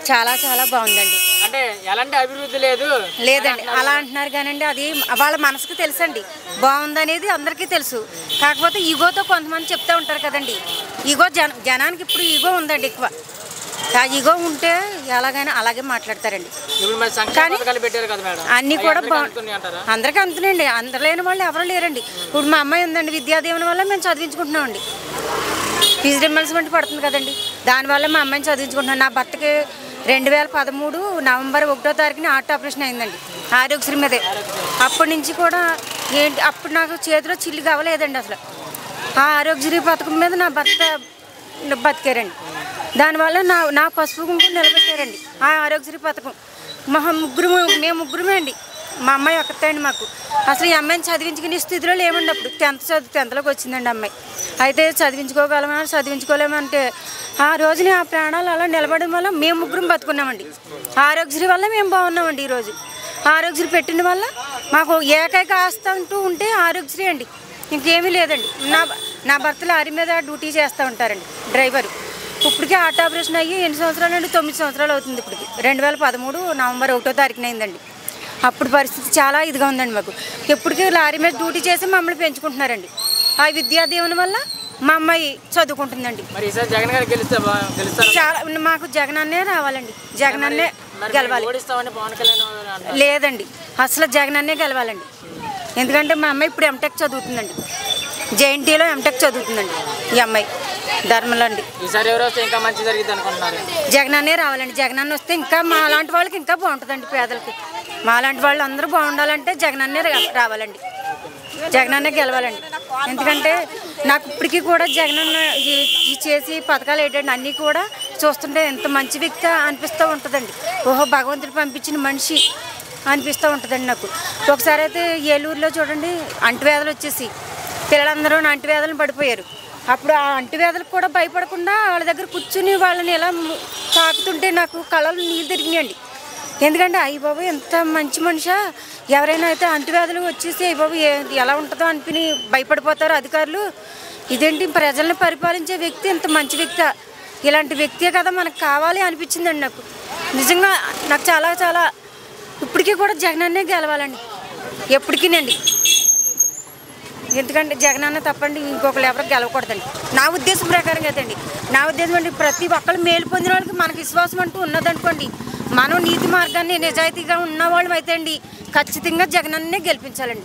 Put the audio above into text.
చాలా చాలా బాగుందండి. అంటే ఎలాంటి అభివృద్ధి లేదండి అలా అంటున్నారు కానండి, అది వాళ్ళ మనసుకు తెలుసండి. బాగుందనేది అందరికీ తెలుసు. కాకపోతే ఈగోతో కొంతమంది చెప్తూ ఉంటారు కదండి. ఈగో జనానికి ఇప్పుడు ఈగో ఉందండి ఎక్కువ. ఆ ఈగో ఉంటే ఎలాగైనా అలాగే మాట్లాడతారండి. కానీ అన్నీ కూడా అందరికీ అందుతున్నాయండి. అందరు లేని వాళ్ళు ఎవరు లేరండి. ఇప్పుడు మా అమ్మాయి ఉందండి, విద్యాదీవెన వల్ల మేము చదివించుకుంటున్నామండి. ఫీజు రింబర్స్మెంట్ పడుతుంది కదండి, దానివల్ల మా అమ్మాయిని చదివించుకుంటున్నాను. నా భర్తకి 2013 నవంబర్ 1వ తారీఖున హార్ట్ ఆపరేషన్ అయిందండి, ఆరోగ్యశ్రీ మీదే. అప్పటి నుంచి కూడా అప్పుడు నాకు చేతిలో చిల్లు కావలేదండి అసలు. ఆ ఆరోగ్యశ్రీ పథకం మీద నా భర్త బతికారండి. దానివల్ల నా పసుపు కుంకుమ నిలబెట్టారండి ఆ ఆరోగ్యశ్రీ పథకం. మేము ముగ్గురమే అండి. మా అమ్మాయి ఒక్కతే మాకు. అసలు ఈ అమ్మాయిని చదివించుకునే స్థితిలో లేమండి. అప్పుడు 10థ్లోకి వచ్చిందండి అమ్మాయి. అయితే చదివించుకోలేమంటే ఆ రోజుని ఆ ప్రాణాలు అలా నిలబడడం వల్ల మేము ముగ్గురం బతుకున్నామండి. ఆరోగ్యశ్రీ వల్ల మేము బాగున్నామండి. ఈరోజు ఆరోగ్యశ్రీ పెట్టిన వల్ల మాకు ఏకైక ఆస్తి అంటూ ఉంటే ఆరోగ్యశ్రీ అండి, ఇంకేమీ లేదండి. నా భర్త లారీ మీద డ్యూటీ చేస్తూ ఉంటారండి, డ్రైవరు. ఇప్పటికే హార్ట్ ఆపరేషన్ అయ్యి ఎన్ని సంవత్సరాలు అండి? 9 సంవత్సరాలు అవుతుంది. ఇప్పటికి 2013 నవంబర్ 1వ తారీఖున అయిందండి. అప్పుడు పరిస్థితి చాలా ఇదిగా ఉందండి మాకు. ఎప్పటికీ లారీ మీద డ్యూటీ చేసి మమ్మల్ని పెంచుకుంటున్నారండి. ఆ విద్యాదీవెన వల్ల మా అమ్మాయి చదువుకుంటుందండి. చాలా మాకు జగన్ అన్నే రావాలండి, జగన్ అన్నే గెలవాలి. లేదండి, అసలు జగన్ అన్నే గెలవాలండి. ఎందుకంటే మా అమ్మాయి ఇప్పుడు ఎంటెక్ చదువుతుందండి, జేఎన్టీలో ఎంటెక్ చదువుతుందండి ఈ అమ్మాయి, ధర్మలో అండి. జగన్ అన్నే రావాలండి. జగన్ అన్న వస్తే ఇంకా మా లాంటి వాళ్ళకి ఇంకా బాగుంటుందండి. పేదలకి మా లాంటి వాళ్ళు అందరూ బాగుండాలంటే జగన్ అన్నే రావాలండి, జగన్ అన్నే గెలవాలండి. ఎందుకంటే నాకు ఇప్పటికీ కూడా జగన్ అన్న ఈ చేసి పథకాలు ఏంటండి అన్నీ కూడా చూస్తుంటే ఎంత మంచి వ్యక్తి అనిపిస్తూ ఉంటుందండి. ఓహో, భగవంతుడు పంపించిన మనిషి అనిపిస్తూ ఉంటుందండి నాకు. ఒకసారి అయితే ఏలూరులో చూడండి, అంటువ్యాధులు వచ్చేసి పిల్లలందరూ అంటువ్యాధులను పడిపోయారు. అప్పుడు ఆ అంటువ్యాధులకు కూడా భయపడకుండా వాళ్ళ దగ్గర కూర్చుని వాళ్ళని ఎలా తాకుతుంటే నాకు కళ్ళలో నీళ్ళు తిరిగినాయండి. ఎందుకంటే అయ్య బాబు ఎంత మంచి మనిషా, ఎవరైనా అయితే అంటువ్యాధులు వచ్చేసి అయ్య బాబు ఎలా ఉంటుందో అనిపిని భయపడిపోతారు అధికారులు. ఇదేంటి ప్రజలను పరిపాలించే వ్యక్తి ఇంత మంచి వ్యక్తి, ఇలాంటి వ్యక్తే కదా మనకు కావాలి అనిపించిందండి నాకు. నిజంగా నాకు చాలా చాలా ఇప్పటికీ కూడా జగనన్నే గెలవాలండి, ఎప్పటికీనండి. ఎందుకంటే జగనన్న తప్పండి ఇంకొకరు ఎవరికి గెలవకూడదండి నా ఉద్దేశం ప్రకారం కదండి. నా ఉద్దేశం అంటే ప్రతి ఒక్కరు మేలు పొందిన వాళ్ళకి మనకు విశ్వాసం అంటూ ఉన్నదనుకోండి, మనం నీతి మార్గాన్ని నిజాయితీగా ఉన్నవాళ్ళం అయితే అండి ఖచ్చితంగా జగనన్నే గెలిపించాలండి.